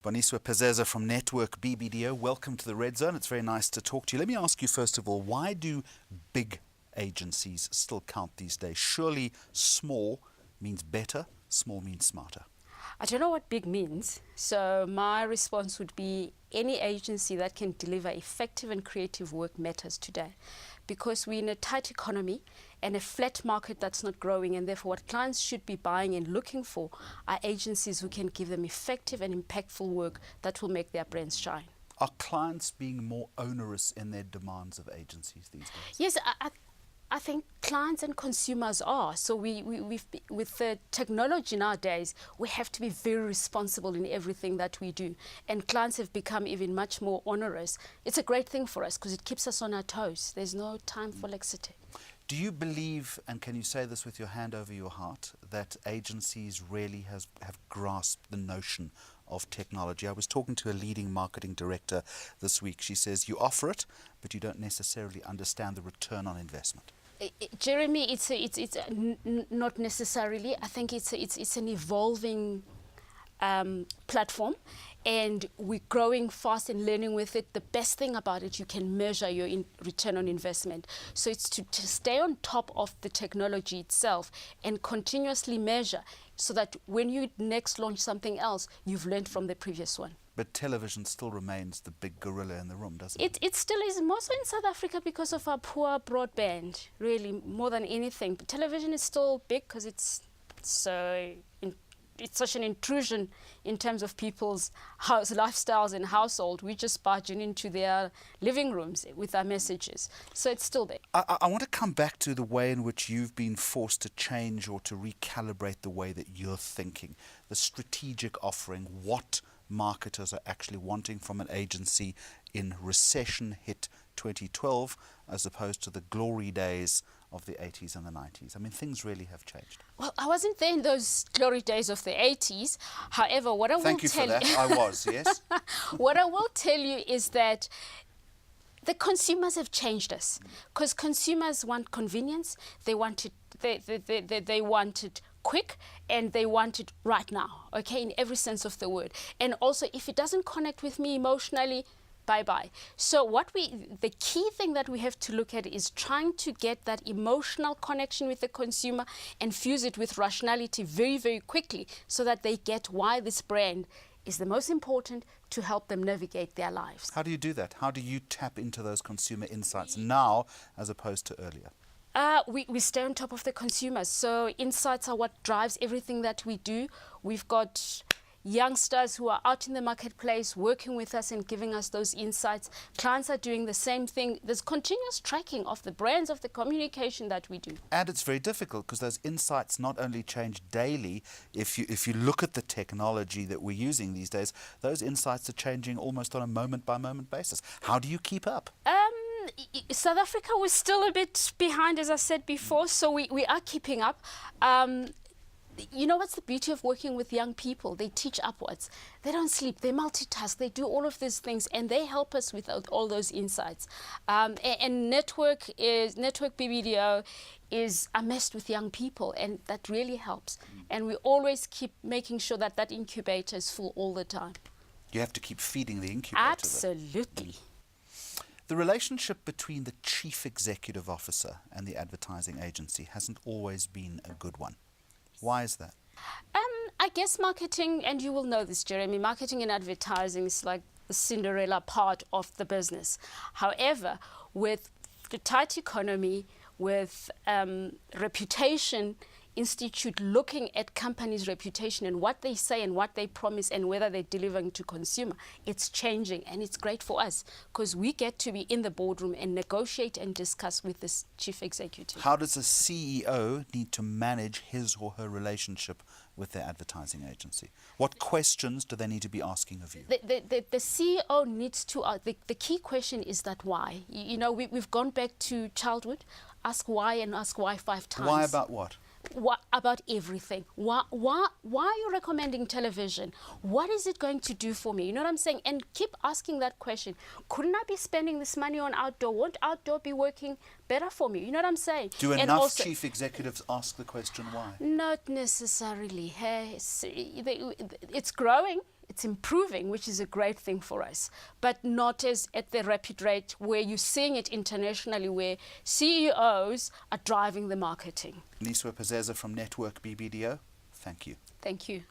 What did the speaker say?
Boniswa Pezisa from Network BBDO, welcome to the Red Zone. It's very nice to talk to you. Let me ask you first of all, why do big agencies still count these days? Surely small means better, small means smarter. I don't know what big means, so my response would be any agency that can deliver effective and creative work matters today, because we're in a tight economy and a flat market that's not growing, and therefore what clients should be buying and looking for are agencies who can give them effective and impactful work that will make their brands shine. Are clients being more onerous in their demands of agencies these days? Yes, I think clients and consumers are. So with the technology nowadays, we have to be very responsible in everything that we do. And clients have become even much more onerous. It's a great thing for us because it keeps us on our toes. There's no time for laxity. Do you believe, and can you say this with your hand over your heart, that agencies really have grasped the notion of technology? I was talking to a leading marketing director this week. She says, you offer it, but you don't necessarily understand the return on investment. Jeremy, it's not necessarily. I think it's an evolving platform, and we're growing fast and learning with it. The best thing about it, you can measure your return on investment. So it's to stay on top of the technology itself and continuously measure, so that when you next launch something else, you've learned from the previous one. But television still remains the big gorilla in the room, doesn't it? It still is, more so in South Africa because of our poor broadband, really, more than anything. But television is still big because it's such an intrusion in terms of people's lifestyles and household. We just barging into their living rooms with our messages. So it's still there. I want to come back to the way in which you've been forced to change or to recalibrate the way that you're thinking. The strategic offering, what marketers are actually wanting from an agency in recession-hit 2012 as opposed to the glory days of the 80s and the 90s. I mean, things really have changed. Well, I wasn't there in those glory days of the 80s. However, what I will tell you... Thank you for that. I was, yes. What I will tell you is that the consumers have changed us, because consumers want convenience. They want it, they want it quick, and they want it right now, okay, in every sense of the word. And also, if it doesn't connect with me emotionally, bye-bye. So the key thing that we have to look at is trying to get that emotional connection with the consumer and fuse it with rationality very, very quickly, so that they get why this brand is the most important to help them navigate their lives. How do you do that? How do you tap into those consumer insights now as opposed to earlier? We stay on top of the consumers. So insights are what drives everything that we do. We've got youngsters who are out in the marketplace working with us and giving us those insights. Clients are doing the same thing. There's continuous tracking of the brands, of the communication that we do. And it's very difficult because those insights not only change daily. If you look at the technology that we're using these days, those insights are changing almost on a moment-by-moment basis. How do you keep up? South Africa was still a bit behind, as I said before, so we are keeping up. You know what's the beauty of working with young people? They teach upwards. They don't sleep. They multitask. They do all of these things, and they help us with all those insights. And Network BBDO is amassed with young people, and that really helps. And we always keep making sure that that incubator is full all the time. You have to keep feeding the incubator. Absolutely. The relationship between the chief executive officer and the advertising agency hasn't always been a good one. Why is that? I guess marketing, and you will know this, Jeremy, marketing and advertising is like the Cinderella part of the business. However, with the tight economy, with reputation institute looking at companies' reputation and what they say and what they promise and whether they're delivering to consumer, it's changing, and it's great for us because we get to be in the boardroom and negotiate and discuss with this chief executive. How does a CEO need to manage his or her relationship with their advertising agency? What questions do they need to be asking of you? The CEO needs to, the key question is that why. You know, we've gone back to childhood, ask why and ask why 5 times. Why about what? About everything. Why are you recommending television? What is it going to do for me? You know what I'm saying? And keep asking that question. Couldn't I be spending this money on outdoor? Won't outdoor be working better for me? You know what I'm saying? Do enough chief executives ask the question why? Not necessarily. Hey, it's growing. It's improving, which is a great thing for us, but not as at the rapid rate where you're seeing it internationally, where CEOs are driving the marketing. Boniswa Pezisa from Network BBDO, thank you. Thank you.